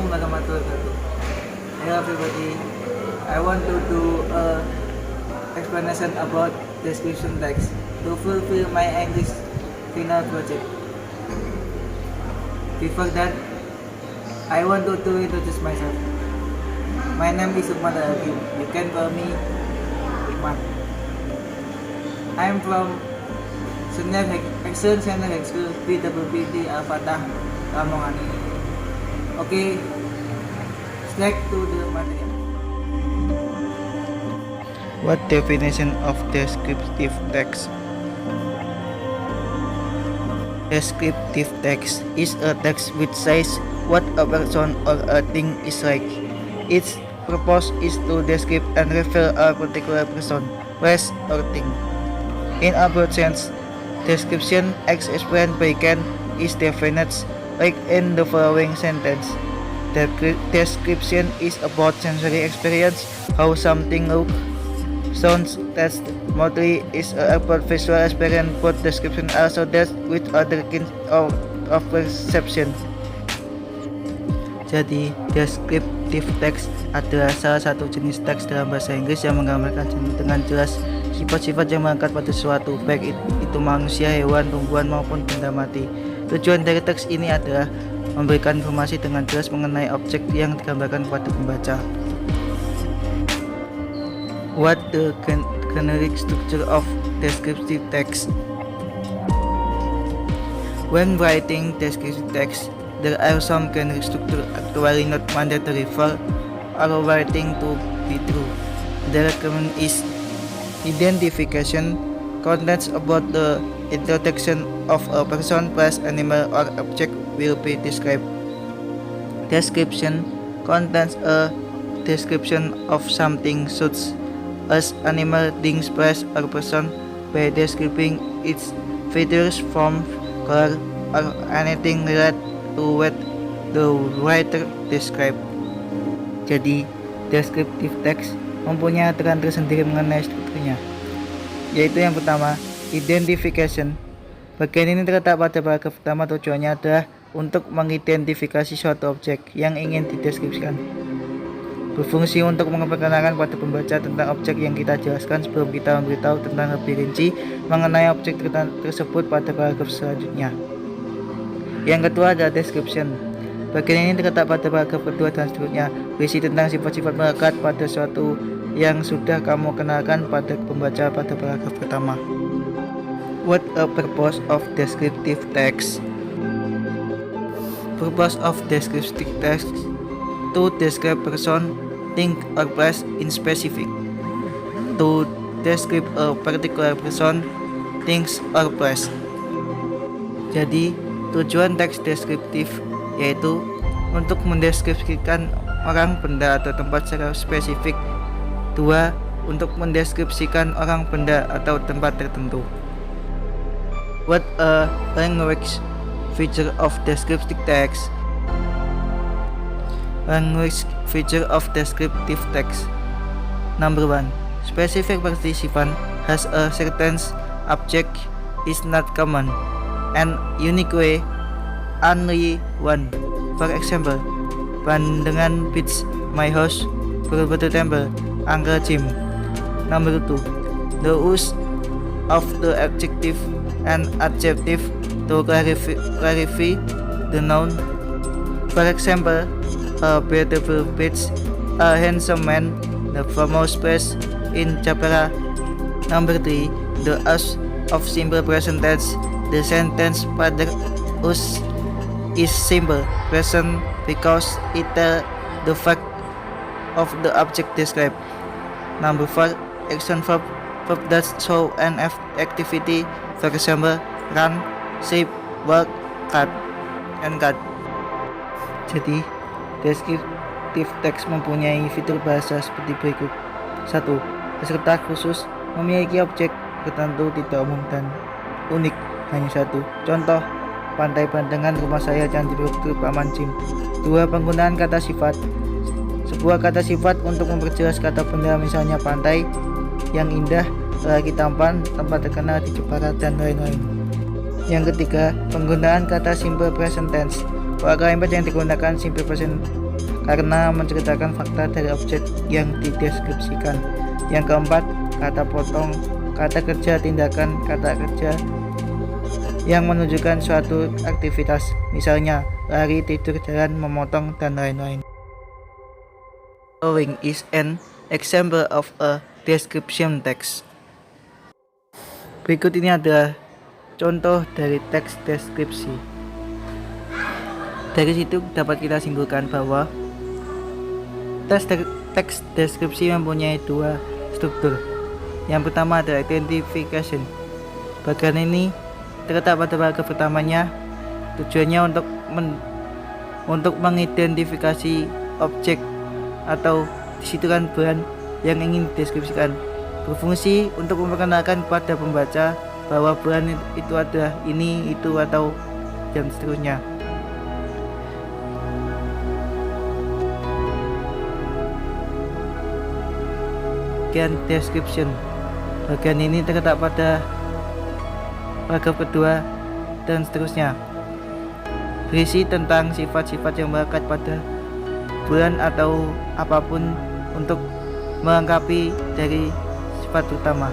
Assalamualaikum warahmatullahi wabarakatuh. Hello everybody. I want to do a explanation about description text to fulfill my English final project. Before that, I want to introduce myself. My name is Lukman Al-Hakim. You can call me Lukman. I am from Action Senior High School PWPT Al-Fatah, Lamongan. Okay, select to the material. What definition of descriptive text? Descriptive text is a text which says what a person or a thing is like. Its purpose is to describe and refer a particular person, place, or thing. In a broad sense, description as explained by Kant is definite like in the following sentence. The description is about sensory experience, how something looks, sounds, tastes, motility is about visual experience, but description also deals with other kinds of perception. Jadi, descriptive text adalah salah satu jenis teks dalam bahasa Inggris yang menggambarkan dengan jelas sifat-sifat yang melekat pada sesuatu, baik itu manusia, hewan, tumbuhan, maupun benda mati. Tujuan dari teks ini adalah memberikan informasi dengan jelas mengenai objek yang digambarkan kepada pembaca. What the generic structure of descriptive text? When writing descriptive text, there are some generic structure actually not mandatory for our writing to be true. The recommend is identification, contents about the introduction of a person, place, animal, or object will be described. Description contains a description of something such as animal, things, place, or person by describing its features, form, color, or anything related to what the writer describe. Jadi, descriptive text mempunyai aturan tersendiri mengenai strukturnya, yaitu yang pertama, identification. Bagian ini terletak pada paragraf pertama. Tujuannya adalah untuk mengidentifikasi suatu objek yang ingin dideskripsikan. Berfungsi untuk memperkenalkan pada pembaca tentang objek yang kita jelaskan sebelum kita memberitahu tentang lebih rinci mengenai objek tersebut pada paragraf selanjutnya. Yang kedua adalah description. Bagian ini terletak pada paragraf kedua dan seterusnya, berisi tentang sifat-sifat melekat pada suatu yang sudah kamu kenalkan pada pembaca pada paragraf pertama. What a purpose of descriptive text? Purpose of descriptive text to describe person, thing, or place in specific. To describe a particular person, things, or place. Jadi, tujuan teks deskriptif yaitu untuk mendeskripsikan orang, benda, atau tempat secara spesifik. 2. Untuk mendeskripsikan orang, benda, atau tempat tertentu. What a language feature of descriptive text? Language feature of descriptive text. Number 1. Specific participant has a certain object is not common and unique way only one. For example, Pandangan Beach, my house, Borobudur Temple, Uncle Jim. Number 2. The use of the adjective and adjective to clarify the noun. For example, a beautiful beach, a handsome man, the famous place in Japara. Number 3. The use of simple present tense. The sentence pada us is simple present because it tells the fact of the object described. Number 4. Action verb that show an activity. For example, run, sleep, walk, cut, and cut. Jadi, descriptive text mempunyai fitur bahasa seperti berikut. 1. Peserta khusus memiliki objek tertentu tidak umum dan unik, hanya satu. Contoh, pantai Pandangan, rumah saya, Candi Borobudur, Paman Jim. 2. Penggunaan kata sifat. Sebuah kata sifat untuk memperjelas kata benda, misalnya pantai yang indah, lelaki tampan, tempat terkenal di Jepara, dan lain-lain. Yang ketiga, penggunaan kata simple present tense. Pada kalimat yang digunakan simple present karena menceritakan fakta dari objek yang dideskripsikan. Yang keempat, kata potong, kata kerja tindakan kata kerja yang menunjukkan suatu aktivitas, misalnya lari, tidur, jalan, memotong, dan lain-lain. Following is an example of a description text. Berikut ini adalah contoh dari teks deskripsi. Dari situ dapat kita simpulkan bahwa teks deskripsi mempunyai dua struktur. Yang pertama adalah identification. Bagian ini terletak pada paragraf pertamanya, tujuannya untuk mengidentifikasi objek atau disitukan bahan yang ingin dideskripsikan, berfungsi untuk memperkenalkan kepada pembaca bahwa bahan itu adalah ini, itu, atau dan seterusnya. Bagian description. Bagian ini terletak pada paragraf kedua dan seterusnya, berisi tentang sifat-sifat yang melekat pada bulan atau apapun untuk melengkapi dari sifat utama.